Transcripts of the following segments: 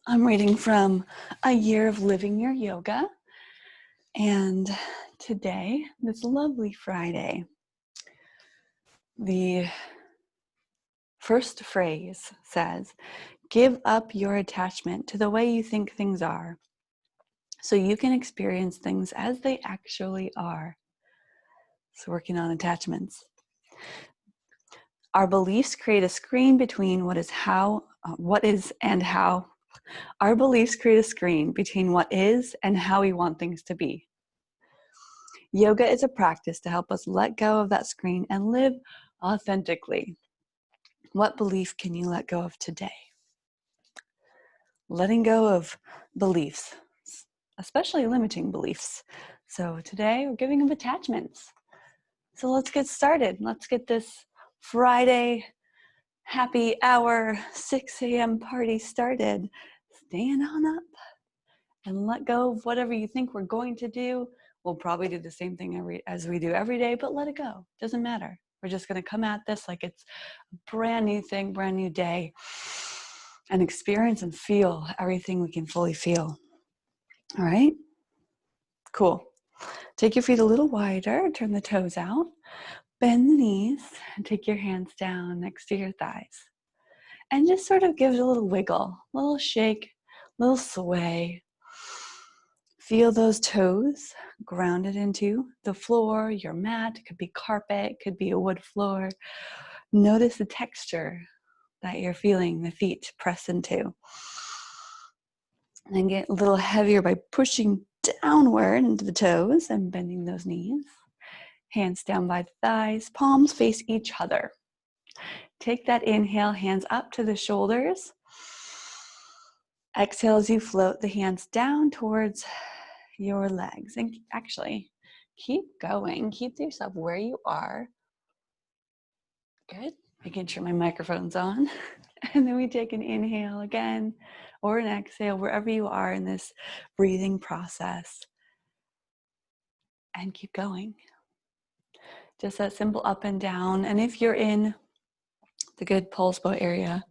I'm reading from A Year of Living Your Yoga. And today, this lovely Friday, the first phrase says, give up your attachment to the way you think things are so you can experience things as they actually are. So working on attachments. Our beliefs create a screen between what is and how. Our beliefs create a screen between what is and how we want things to be. Yoga is a practice to help us let go of that screen and live authentically. What belief can you let go of today? Letting go of beliefs, especially limiting beliefs. So today we're giving them attachments. So let's get started. Let's get this Friday happy hour 6 a.m. party started. Stand on up and let go of whatever you think we're going to do. We'll probably do the same thing as we do every day, but let it go. Doesn't matter. We're just going to come at this like it's a brand new thing, brand new day, and experience and feel everything we can fully feel. All right? Cool. Take your feet a little wider, turn the toes out, bend the knees, and take your hands down next to your thighs. And just sort of give it a little wiggle, a little shake, a little sway. Feel those toes grounded into the floor, your mat. It could be carpet, it could be a wood floor. Notice the texture that you're feeling the feet press into. And then get a little heavier by pushing downward into the toes and bending those knees. Hands down by the thighs, palms face each other. Take that inhale, hands up to the shoulders. Exhale as you float the hands down towards your legs. And actually, keep going. Keep yourself where you are. Good. Making sure my microphone's on. And then we take an inhale again, or an exhale, wherever you are in this breathing process. And keep going. Just that simple up and down. And if you're in the good pulse boat area,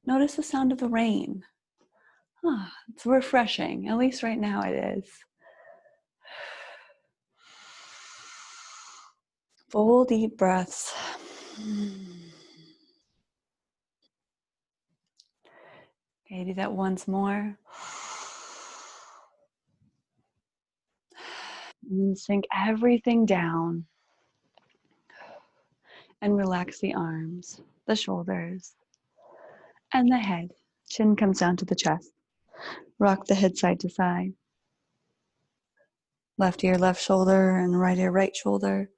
notice the sound of the rain. It's refreshing. At least right now it is. Full deep breaths. Okay, do that once more. And then sink everything down. And relax the arms, the shoulders, and the head. Chin comes down to the chest. Rock the head side to side. Left ear, left shoulder, and right ear, right shoulder.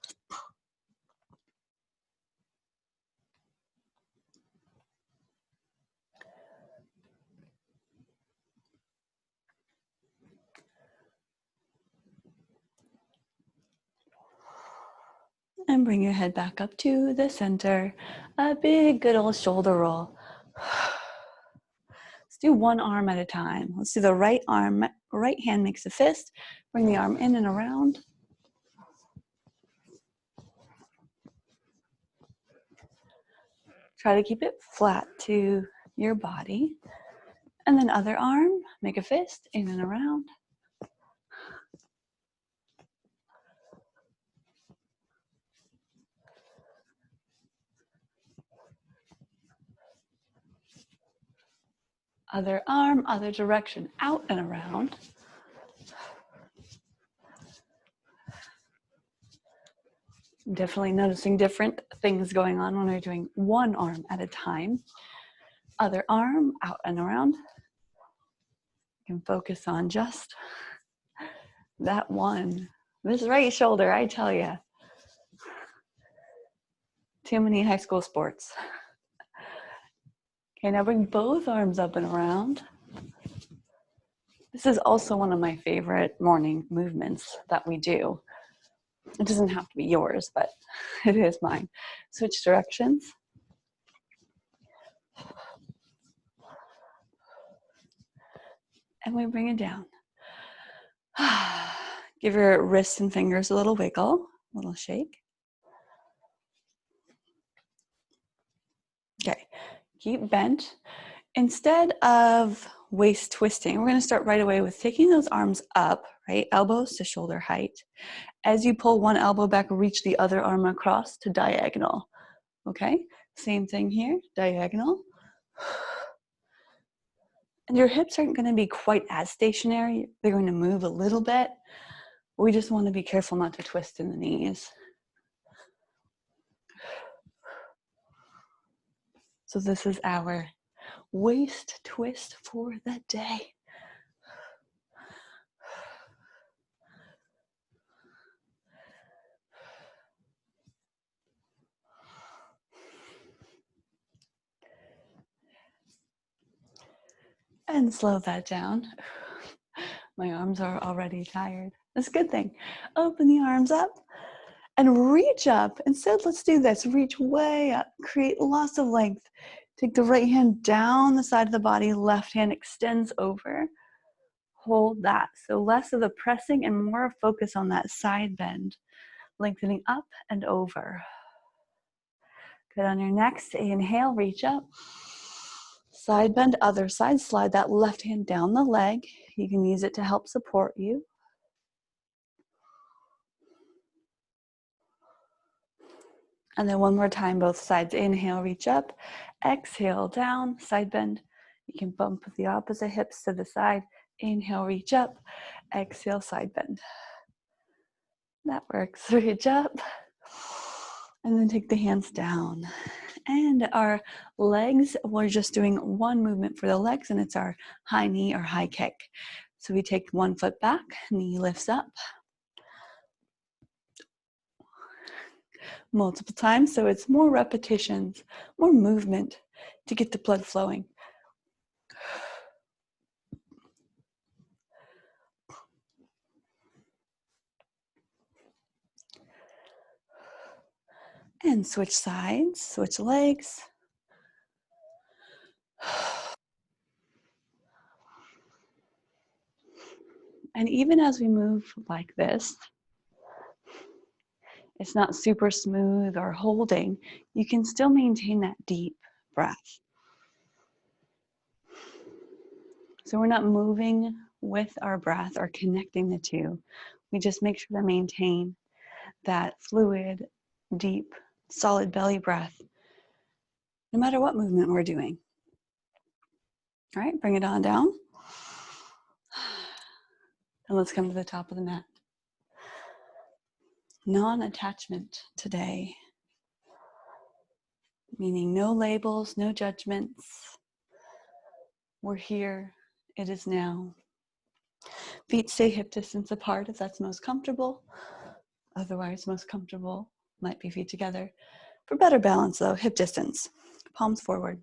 And bring your head back up to the center. A big, good old shoulder roll. Let's do one arm at a time. Let's do the right arm. Right hand makes a fist. Bring the arm in and around. Try to keep it flat to your body. And then other arm, make a fist, in and around. Other arm, other direction, out and around. Definitely noticing different things going on when we're doing one arm at a time. Other arm, out and around. You can focus on just that one. This right shoulder, I tell you. Too many high school sports. Okay, now bring both arms up and around. This is also one of my favorite morning movements that we do. It doesn't have to be yours, but it is mine. Switch directions. And we bring it down. Give your wrists and fingers a little wiggle, a little shake. Okay, keep bent. Instead of waist twisting. We're going to start right away with taking those arms up, right? Elbows to shoulder height. As you pull one elbow back, reach the other arm across to diagonal. Okay, same thing here, diagonal. And your hips aren't going to be quite as stationary. They're going to move a little bit. We just want to be careful not to twist in the knees. So this is our waist twist for the day. And slow that down. My arms are already tired. That's a good thing. Open the arms up and reach up. Instead, let's do this. Reach way up. Create lots of length. Take the right hand down the side of the body. Left hand extends over. Hold that. So less of the pressing and more focus on that side bend. Lengthening up and over. Good. On your next inhale, reach up. Side bend, other side. Slide that left hand down the leg. You can use it to help support you. And then one more time, both sides. Inhale, reach up. Exhale, down, side bend. You can bump the opposite hips to the side. Inhale, reach up. Exhale, side bend. That works. Reach up. And then take the hands down. And our legs, we're just doing one movement for the legs, and it's our high knee or high kick. So we take one foot back, knee lifts up. Multiple times, so it's more repetitions, more movement to get the blood flowing. And switch sides, switch legs. And even as we move like this, it's not super smooth or holding, you can still maintain that deep breath. So we're not moving with our breath or connecting the two. We just make sure to maintain that fluid, deep, solid belly breath, no matter what movement we're doing. All right, bring it on down. And let's come to the top of the mat. Non-attachment today, meaning no labels, no judgments. We're here, it is now. Feet stay hip distance apart if that's most comfortable. Otherwise, most comfortable might be feet together. For better balance though, hip distance, palms forward.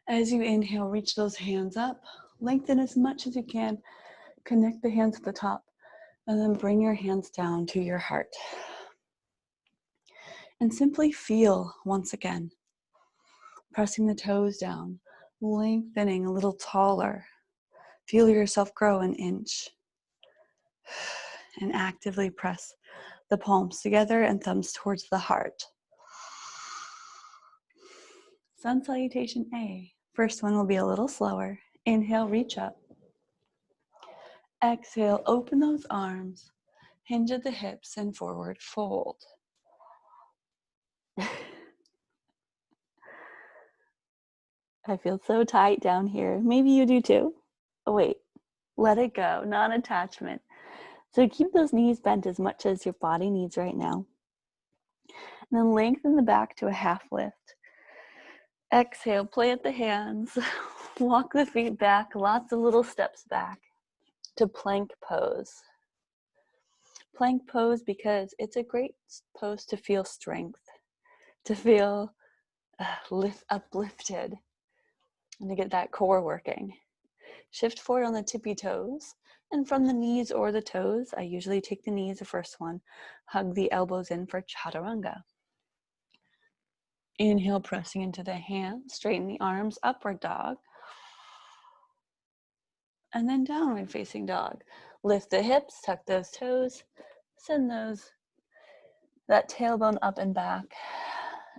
As you inhale, reach those hands up, lengthen as much as you can, connect the hands at the top, and then bring your hands down to your heart. And simply feel once again, pressing the toes down, lengthening a little taller. Feel yourself grow an inch. And actively press the palms together and thumbs towards the heart. Sun salutation A. First one will be a little slower. Inhale, reach up. Exhale, open those arms. Hinge at the hips and forward fold. I feel so tight down here. Maybe you do too. Oh wait, let it go, non-attachment. So keep those knees bent as much as your body needs right now. And then lengthen the back to a half lift. Exhale, plant the hands, walk the feet back, lots of little steps back to plank pose. Plank pose because it's a great pose to feel strength, to feel uplifted, and to get that core working. Shift forward on the tippy toes, and from the knees or the toes, I usually take the knees, the first one, hug the elbows in for chaturanga. Inhale, pressing into the hands, straighten the arms, upward dog. And then downward facing dog. Lift the hips, tuck those toes, send that tailbone up and back.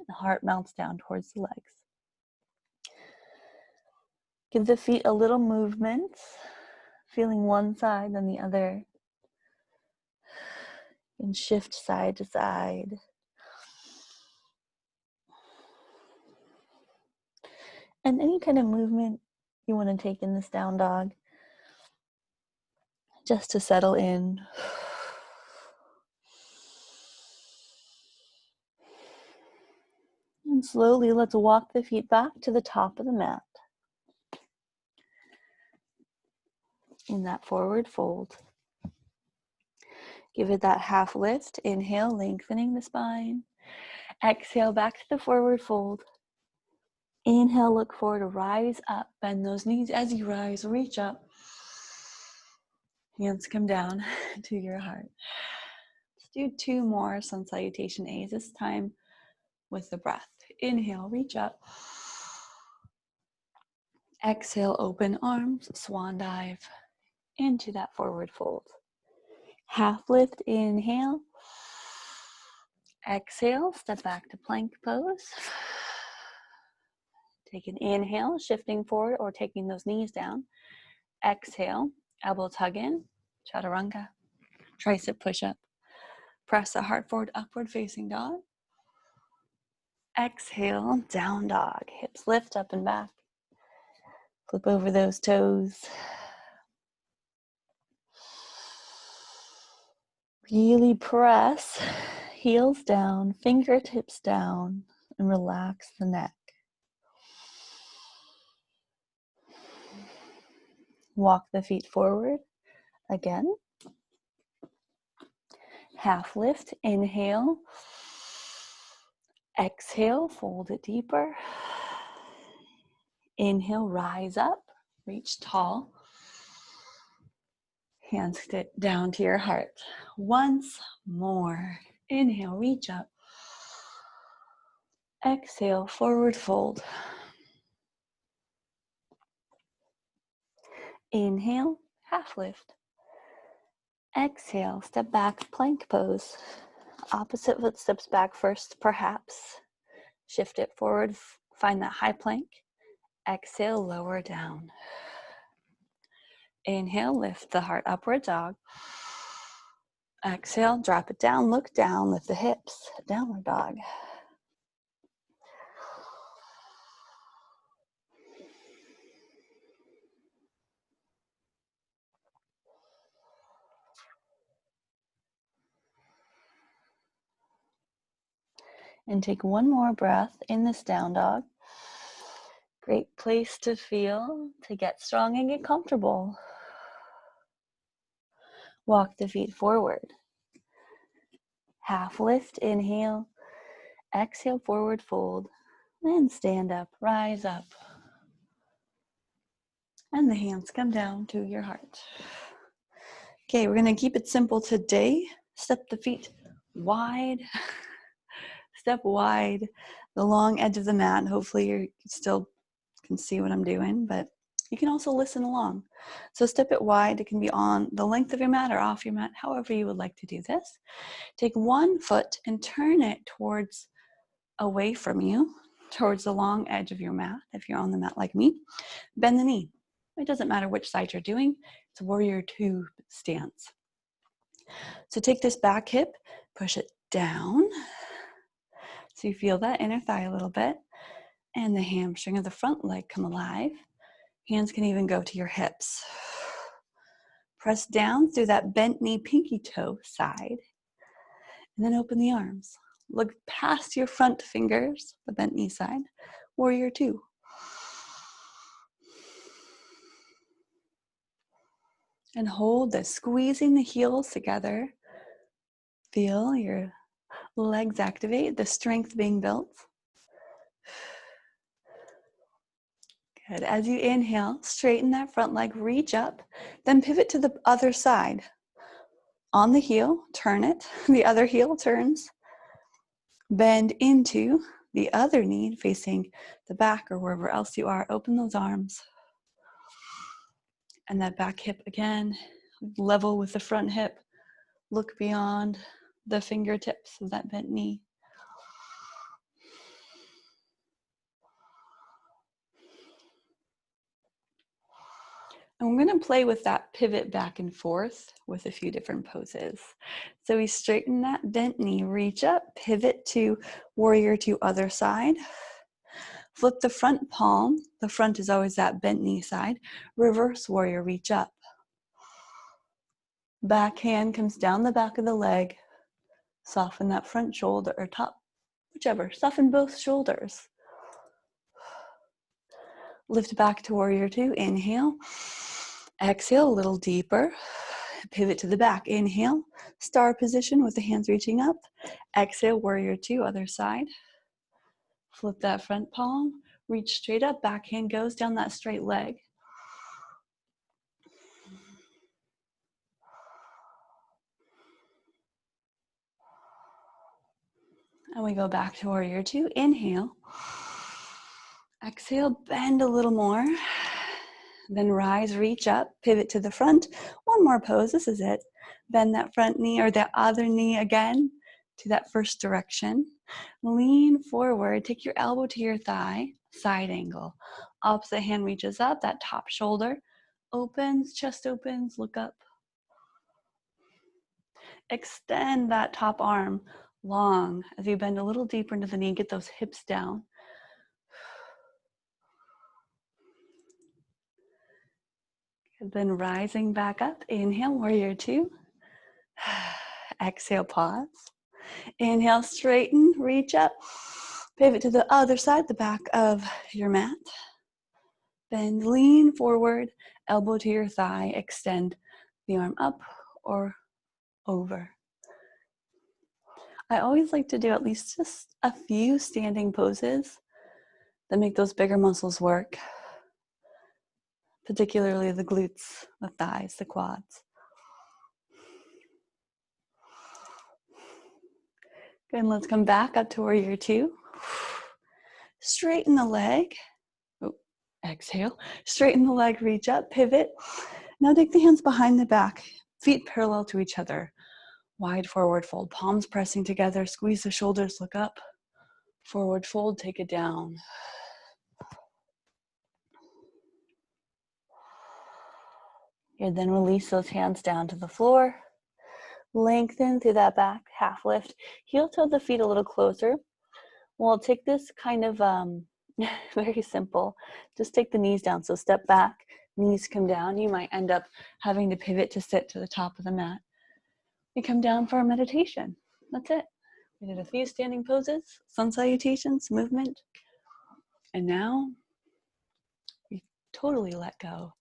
The heart melts down towards the legs. Give the feet a little movement, feeling one side then the other. And shift side to side. And any kind of movement you want to take in this down dog, just to settle in. And slowly, let's walk the feet back to the top of the mat. In that forward fold. Give it that half lift. Inhale, lengthening the spine. Exhale, back to the forward fold. Inhale, look forward, rise up. Bend those knees as you rise, reach up. Hands come down to your heart. Let's do 2 more sun salutation A's, this time with the breath. Inhale, reach up. Exhale, open arms, swan dive into that forward fold. Half lift, inhale. Exhale, step back to plank pose. Take an inhale, shifting forward or taking those knees down. Exhale, elbows hug in, chaturanga, tricep push up. Press the heart forward, upward facing dog. Exhale, down dog. Hips lift up and back. Flip over those toes. Really press, heels down, fingertips down, and relax the neck. Walk the feet forward again. Half lift, inhale. Exhale, fold it deeper. Inhale, rise up, reach tall. Hands sit down to your heart. Once more. Inhale, reach up. Exhale, forward fold. Inhale, half lift. Exhale, step back, plank pose. Opposite foot steps back first, perhaps. Shift it forward, find that high plank. Exhale, lower down. Inhale, lift the heart, upward dog. Exhale, drop it down, look down, lift the hips, downward dog. And take one more breath in this down dog. Great place to feel, to get strong and get comfortable. Walk the feet forward. Half lift, inhale. Exhale, forward fold. Then stand up, rise up. And the hands come down to your heart. Okay, we're going to keep it simple today. Step the feet wide. Step wide, the long edge of the mat. Hopefully you still can see what I'm doing, but you can also listen along. So step it wide. It can be on the length of your mat or off your mat, however you would like to do this. Take one foot and turn it towards away from you, towards the long edge of your mat. If you're on the mat like me, bend the knee. It doesn't matter which side you're doing. It's warrior 2 stance. So take this back hip, push it down. So you feel that inner thigh a little bit, and the hamstring of the front leg come alive. Hands can even go to your hips. Press down through that bent knee, pinky toe side, and then open the arms. Look past your front fingers, the bent knee side, warrior 2. And hold this, squeezing the heels together. Feel your legs activate, the strength being built. Good. As you inhale, straighten that front leg, reach up, then pivot to the other side. On the heel, turn it. The other heel turns. Bend into the other knee, facing the back or wherever else you are. Open those arms. And that back hip again, level with the front hip. Look beyond the fingertips of that bent knee. And we're going to play with that pivot back and forth with a few different poses. So we straighten that bent knee, reach up, pivot to warrior two, other side. Flip the front palm. The front is always that bent knee side. Reverse warrior, reach up. Back hand comes down the back of the leg. Soften that front shoulder or top, whichever. Soften both shoulders. Lift back to warrior two. Inhale. Exhale a little deeper. Pivot to the back. Inhale. Star position with the hands reaching up. Exhale, warrior two, other side. Flip that front palm. Reach straight up. Back hand goes down that straight leg. And we go back to warrior two. Inhale. Exhale, bend a little more. Then rise, reach up, pivot to the front. One more pose, this is it. Bend that front knee or that other knee again to that first direction. Lean forward, take your elbow to your thigh, side angle. Opposite hand reaches up, that top shoulder opens, chest opens, look up. Extend that top arm long as you bend a little deeper into the knee, get those hips down. Then rising back up, inhale, warrior two. Exhale, pause. Inhale, straighten, reach up. Pivot to the other side, the back of your mat. Bend, lean forward, elbow to your thigh, extend the arm up or over. I always like to do at least just a few standing poses that make those bigger muscles work, particularly the glutes, the thighs, the quads. Good, and let's come back up to warrior two. Straighten the leg. Oh, exhale. Straighten the leg, reach up, pivot. Now take the hands behind the back, feet parallel to each other. Wide forward fold, palms pressing together, squeeze the shoulders, look up. Forward fold, take it down. And then release those hands down to the floor. Lengthen through that back, half lift. Heel toe the feet a little closer. We'll take this kind of very simple. Just take the knees down. So step back, knees come down. You might end up having to pivot to sit to the top of the mat. You come down for our meditation. That's it. We did a few standing poses, sun salutations, movement. And now we totally let go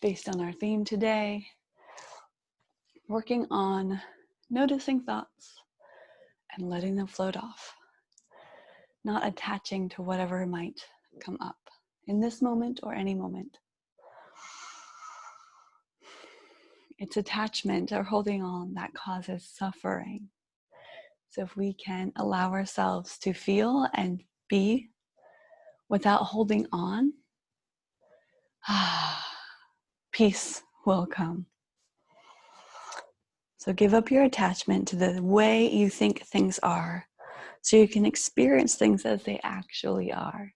based on our theme today. Working on noticing thoughts and letting them float off. Not attaching to whatever might come up in this moment or any moment. It's attachment or holding on that causes suffering. So if we can allow ourselves to feel and be without holding on, peace will come. So give up your attachment to the way you think things are so you can experience things as they actually are.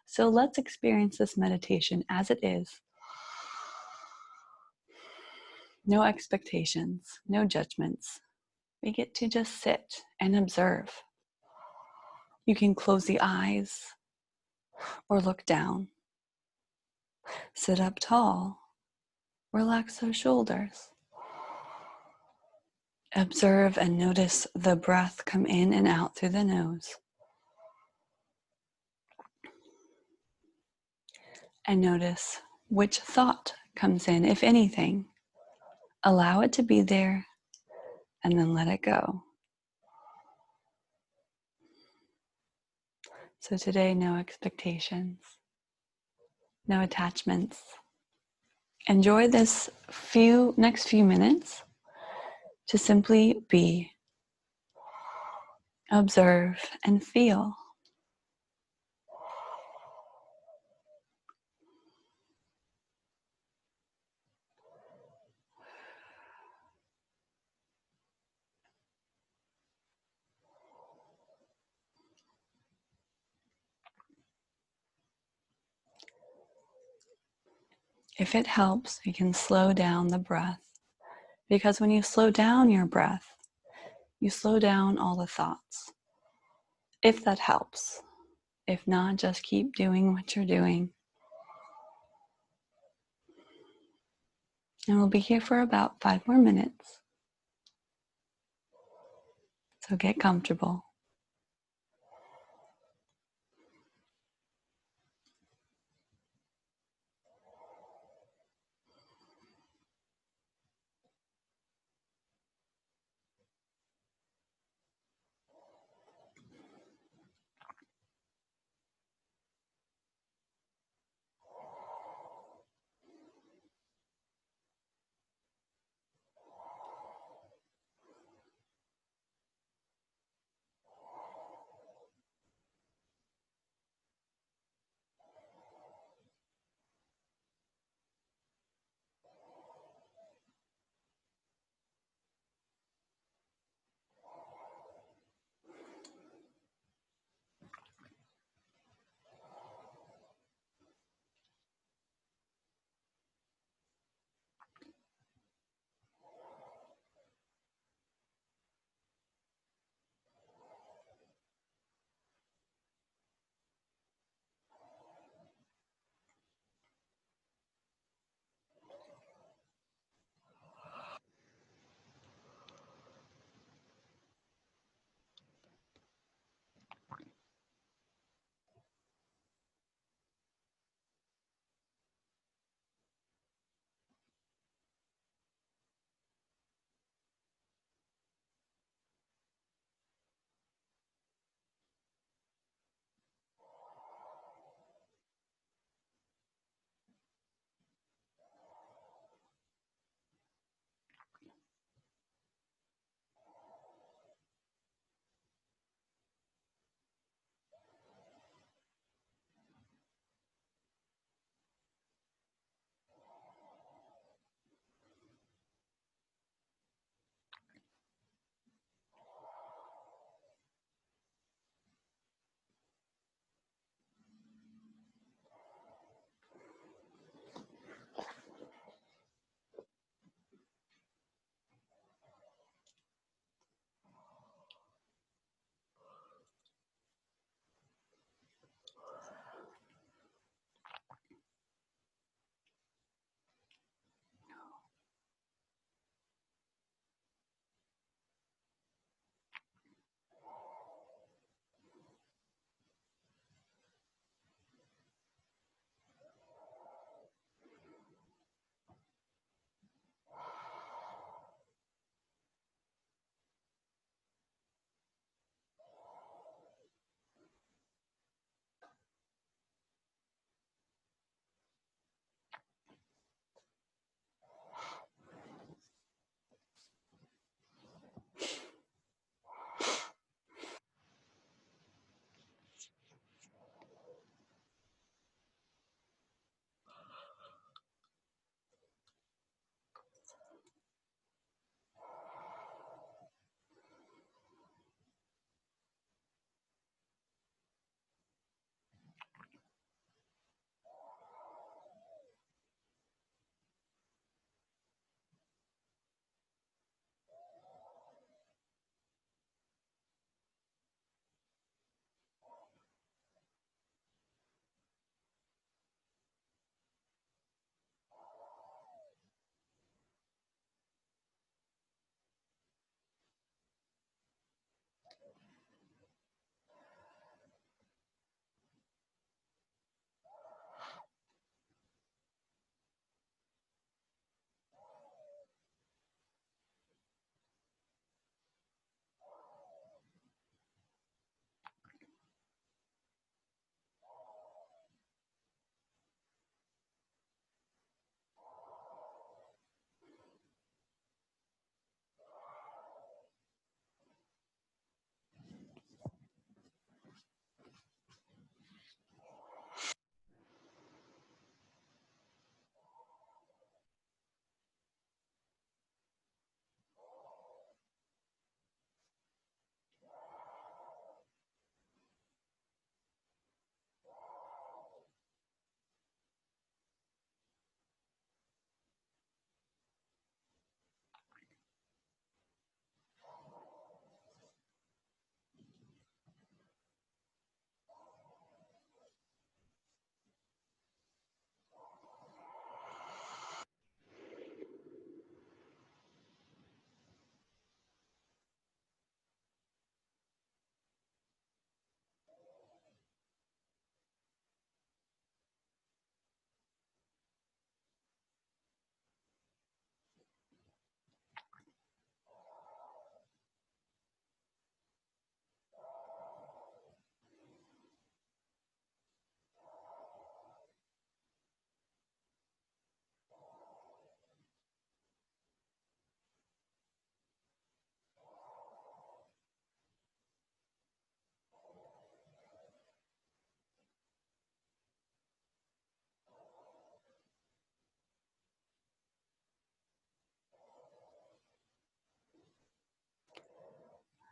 So let's experience this meditation as it is. No expectations, no judgments. We get to just sit and observe. You can close the eyes or look down. Sit up tall. Relax those shoulders. Observe and notice the breath come in and out through the nose. And notice which thought comes in, if anything. Allow it to be there and then let it go. So today, no expectations, no attachments. Enjoy this next few minutes to simply be, observe, and feel. If it helps, you can slow down the breath, because when you slow down your breath, you slow down all the thoughts. If that helps. If not, just keep doing what you're doing. And we'll be here for about 5 more minutes. So get comfortable.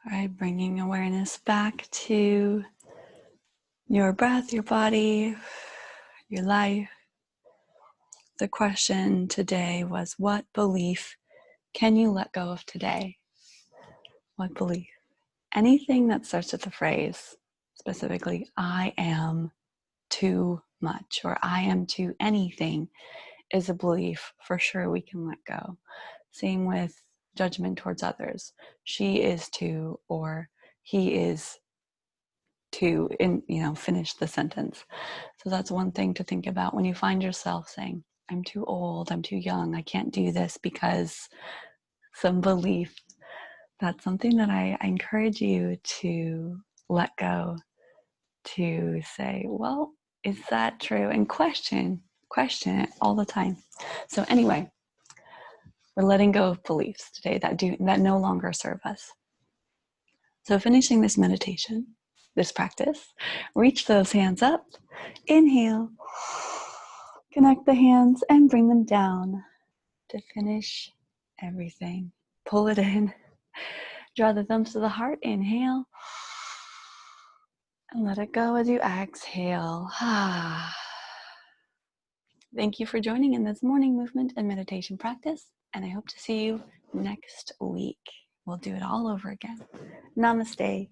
All right, bringing awareness back to your breath, your body, your life. The question today was, what belief can you let go of today? What belief? Anything that starts with the phrase, specifically, I am too much, or I am too anything, is a belief for sure we can let go. Same with judgment towards others. She is too, or he is too, finish the sentence. So that's one thing to think about when you find yourself saying, I'm too old, I'm too young, I can't do this because some belief. That's something that I encourage you to let go, to say, well, is that true? And question it all the time. So anyway, we're letting go of beliefs today that no longer serve us. So finishing this meditation, this practice, reach those hands up, inhale, connect the hands and bring them down to finish everything. Pull it in, draw the thumbs to the heart, inhale, and let it go as you exhale. Thank you for joining in this morning movement and meditation practice, and I hope to see you next week. We'll do it all over again. Namaste.